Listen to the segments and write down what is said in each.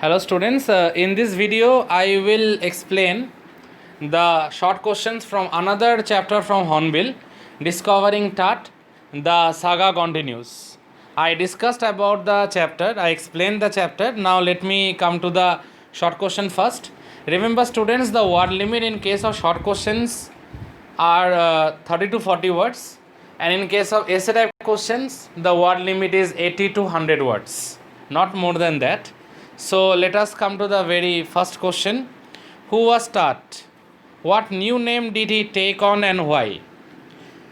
Hello students, in this video I will explain the short questions from another chapter from Hornbill, Discovering Tut. The saga continues. I discussed about the chapter, I explained the chapter. Now let me come to the short question first. Remember students, the word limit in case of short questions are 30 to 40 words, and in case of essay type questions the word limit is 80 to 100 words, not more than that. So let us come to the very first question. Who was Tut? What new name did he take on and why?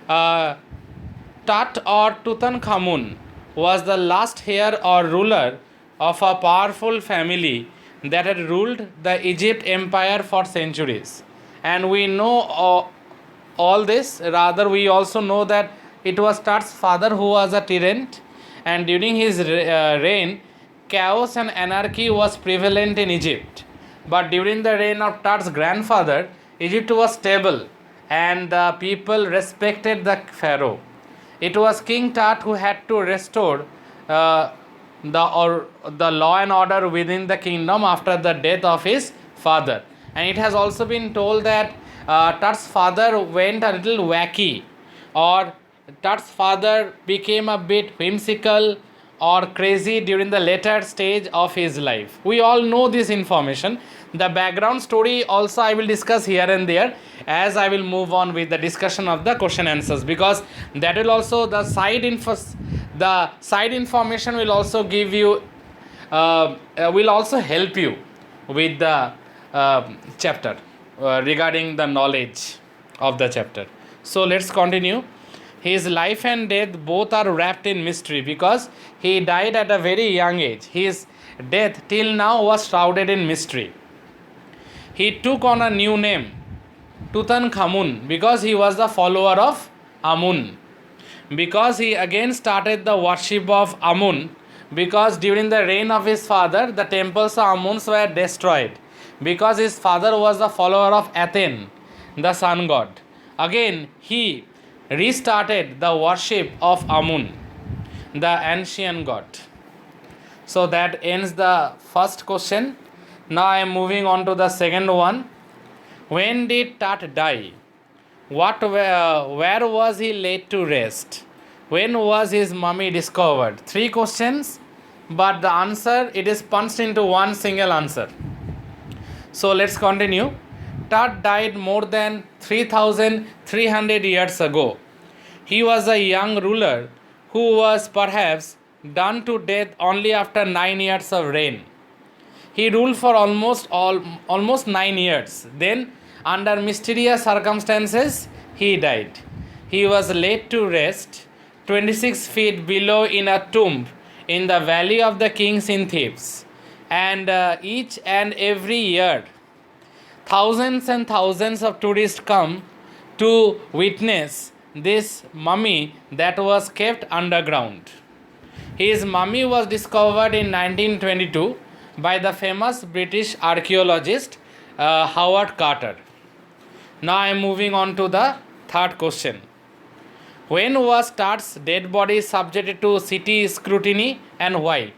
Tut or Tutankhamun was the last heir or ruler of a powerful family that had ruled the Egypt empire for centuries. And we know all this, rather, we also know that it was Tut's father who was a tyrant, and during his reign, chaos and anarchy was prevalent in Egypt. But during the reign of Tut's grandfather, Egypt was stable and the people respected the pharaoh. It was King Tut who had to restore the law and order within the kingdom after the death of his father. And it has also been told that Tut's father went a little wacky, or Tut's father became a bit whimsical or crazy during the later stage of his life. We all know this information. The background story also I will discuss here and there as I will move on with the discussion of the question answers, because that will also the side information will also give you will also help you with the chapter regarding the knowledge of the chapter. So let's continue. His life and death both are wrapped in mystery because he died at a very young age. His death till now was shrouded in mystery. He took on a new name, Tutankhamun, because he was the follower of Amun. Because he again started the worship of Amun, because during the reign of his father, the temples of Amun were destroyed. Because his father was the follower of Aten, the sun god. Again, he restarted the worship of Amun, the ancient god. So that ends the first question. Now I am moving on to the second one. When did Tut die? Where was he laid to rest? When was his mummy discovered? Three questions, but the answer, it is punched into one single answer. So let's continue. Tut died more than 3,300 years ago. He was a young ruler who was perhaps done to death only after 9 years of reign. He ruled for almost 9 years. Then, under mysterious circumstances, he died. He was laid to rest 26 feet below in a tomb in the Valley of the Kings in Thebes. And each and every year, thousands and thousands of tourists come to witness this mummy that was kept underground. His mummy was discovered in 1922 by the famous British archaeologist Howard Carter. Now I am moving on to the third question. When was Tut's dead body subjected to CT scrutiny and why?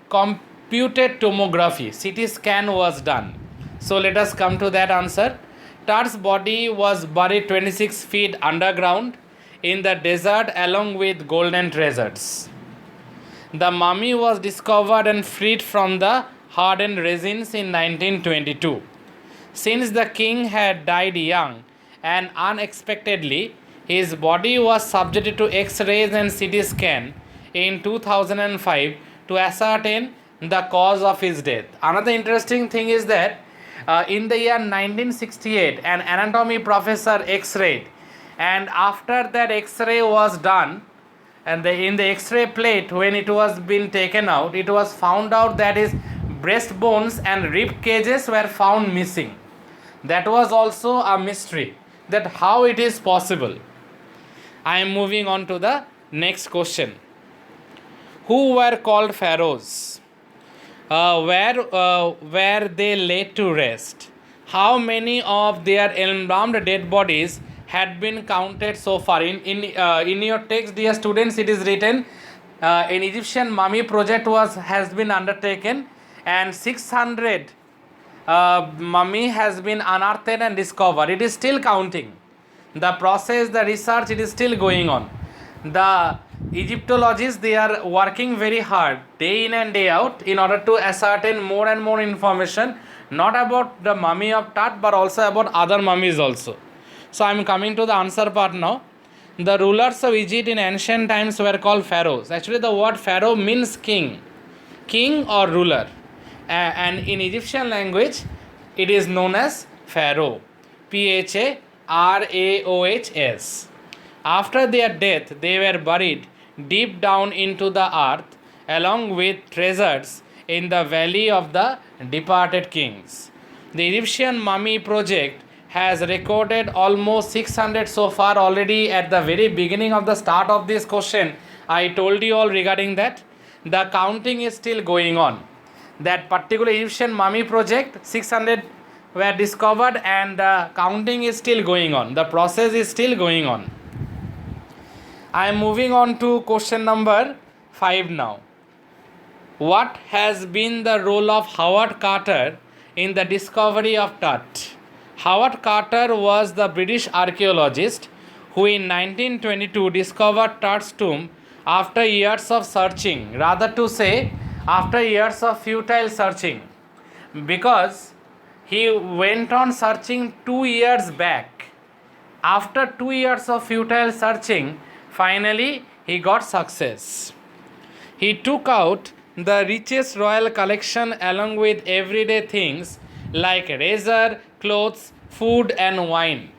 Computed tomography, CT scan was done. So let us come to that answer. Tut's body was buried 26 feet underground in the desert along with golden treasures. The mummy was discovered and freed from the hardened resins in 1922. Since the king had died young and unexpectedly, his body was subjected to X-rays and CT scan in 2005 to ascertain the cause of his death. Another interesting thing is that in the year 1968, an anatomy professor X-rayed, and after that X-ray was done, and in the X-ray plate, when it was being taken out, it was found out that his breast bones and rib cages were found missing. That was also a mystery, that how it is possible. I am moving on to the next question. Who were called pharaohs? Where they laid to rest? How many of their embalmed dead bodies had been counted so far? In your text, dear students, it is written an Egyptian mummy project has been undertaken, and 600 mummy has been unearthed and discovered. It is still counting. The process, the research, it is still going on. The Egyptologists, they are working very hard day in and day out in order to ascertain more and more information, not about the mummy of Tut but also about other mummies also. So I am coming to the answer part now. The rulers of Egypt in ancient times were called pharaohs. Actually the word pharaoh means king or ruler, and in Egyptian language it is known as pharaoh, Pharaohs. After their death they were buried deep down into the earth along with treasures in the valley of the departed kings. The Egyptian mummy project has recorded almost 600 so far already. At the very beginning of the start of this question I told you all regarding that. The counting is still going on. That particular Egyptian mummy project, 600 were discovered and the counting is still going on. The process is still going on. I am moving on to question number 5 now. What has been the role of Howard Carter in the discovery of Tut? Howard Carter was the British archaeologist who in 1922 discovered Tut's tomb after years of searching, rather to say after years of futile searching, because he went on searching 2 years back. After 2 years of futile searching, finally he got success. He took out the richest royal collection along with everyday things like razor, clothes, food and wine.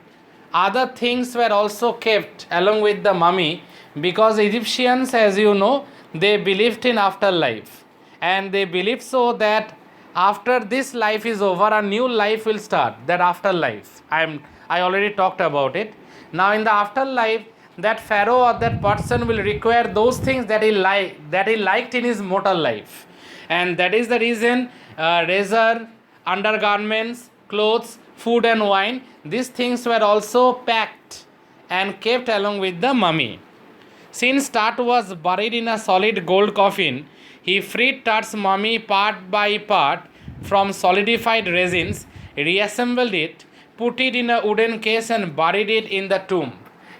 Other things were also kept along with the mummy because Egyptians, as you know, they believed in afterlife, and they believed so that after this life is over a new life will start, that afterlife. I already talked about it. Now in the afterlife, that pharaoh or that person will require those things that he liked in his mortal life, and that is the reason razor, undergarments, clothes, food and wine, these things were also packed and kept along with the mummy. Since Tut was buried in a solid gold coffin, he freed Tut's mummy part by part from solidified resins, reassembled it, put it in a wooden case and buried it in the tomb.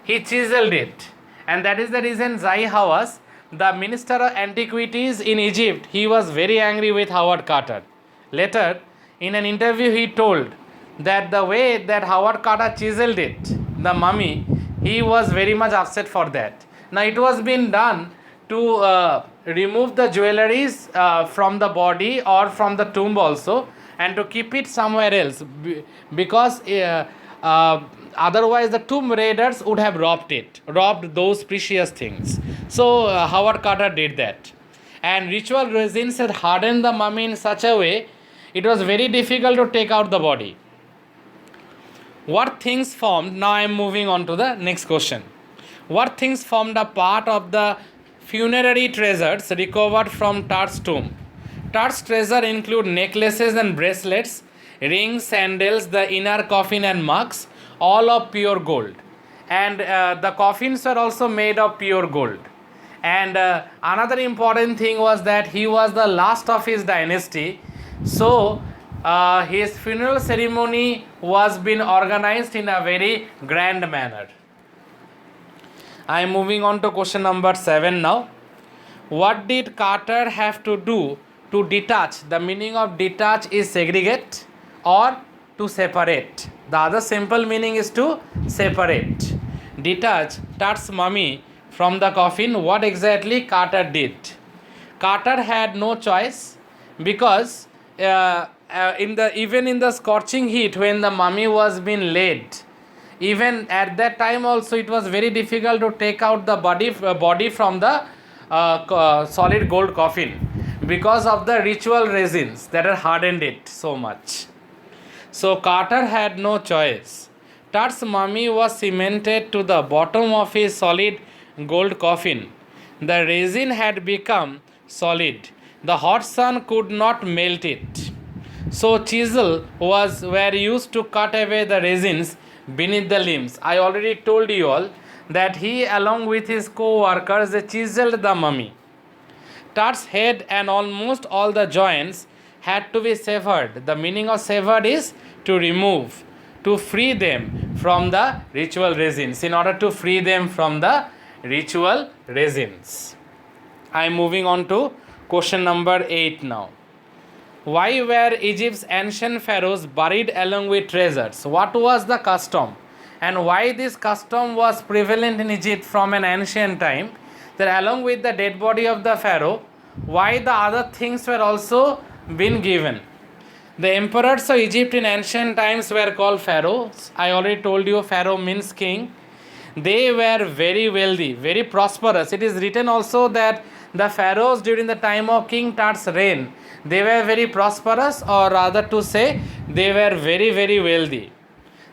He chiseled it, and that is the reason Zahi Hawass, the Minister of Antiquities in Egypt, he was very angry with Howard Carter. Later, in an interview, he told that the way that Howard Carter chiseled it, the mummy, he was very much upset for that. Now it was been done to remove the jewelries from the body or from the tomb also, and to keep it somewhere else, because otherwise the tomb raiders would have robbed those precious things. So Howard Carter did that, and ritual resins had hardened the mummy in such a way it was very difficult to take out the body. What things formed? Now I am moving on to the next question. What things formed a part of the funerary treasures recovered from Tut's tomb? Tut's treasure include necklaces and bracelets, rings, sandals, the inner coffin and mugs, all of pure gold. And the coffins were also made of pure gold. And another important thing was that he was the last of his dynasty. So his funeral ceremony was being organized in a very grand manner. I am moving on to question number 7 now. What did Carter have to do to detach? The meaning of detach is segregate or to separate. The other simple meaning is to separate. Detach Tut's mummy from the coffin. What exactly Carter did? Carter had no choice, because even in the scorching heat when the mummy was being laid, even at that time also it was very difficult to take out the body from the solid gold coffin because of the ritual resins that had hardened it so much. So Carter had no choice. Tut's mummy was cemented to the bottom of his solid gold coffin. The resin had become solid. The hot sun could not melt it. So chisel were used to cut away the resins beneath the limbs. I already told you all that he, along with his co-workers, they chiseled the mummy. Tut's head and almost all the joints had to be severed. The meaning of severed is to remove, to free them from the ritual resins, in order to free them from the ritual resins. I am moving on to question number 8 now. Why were Egypt's ancient pharaohs buried along with treasures? What was the custom? And why this custom was prevalent in Egypt from an ancient time, that along with the dead body of the pharaoh, why the other things were also been given? The emperors of Egypt in ancient times were called pharaohs. I already told you pharaoh means king. They were very wealthy, very prosperous. It is written also that the pharaohs during the time of King Tut's reign, they were very prosperous, or rather to say, they were very, very wealthy.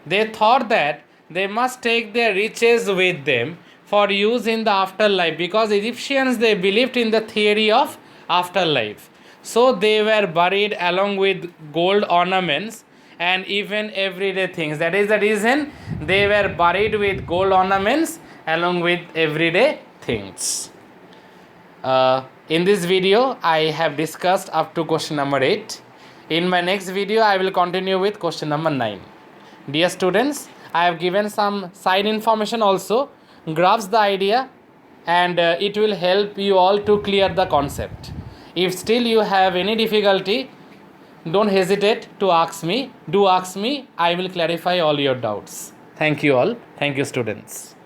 They thought that they must take their riches with them for use in the afterlife, because Egyptians, they believed in the theory of afterlife. So they were buried along with gold ornaments and even everyday things. That is the reason they were buried with gold ornaments along with everyday things. In this video, I have discussed up to question number 8. In my next video, I will continue with question number 9. Dear students, I have given some side information also, grasp the idea, and it will help you all to clear the concept. If still you have any difficulty, don't hesitate to ask me. Do ask me, I will clarify all your doubts. Thank you all. Thank you, students.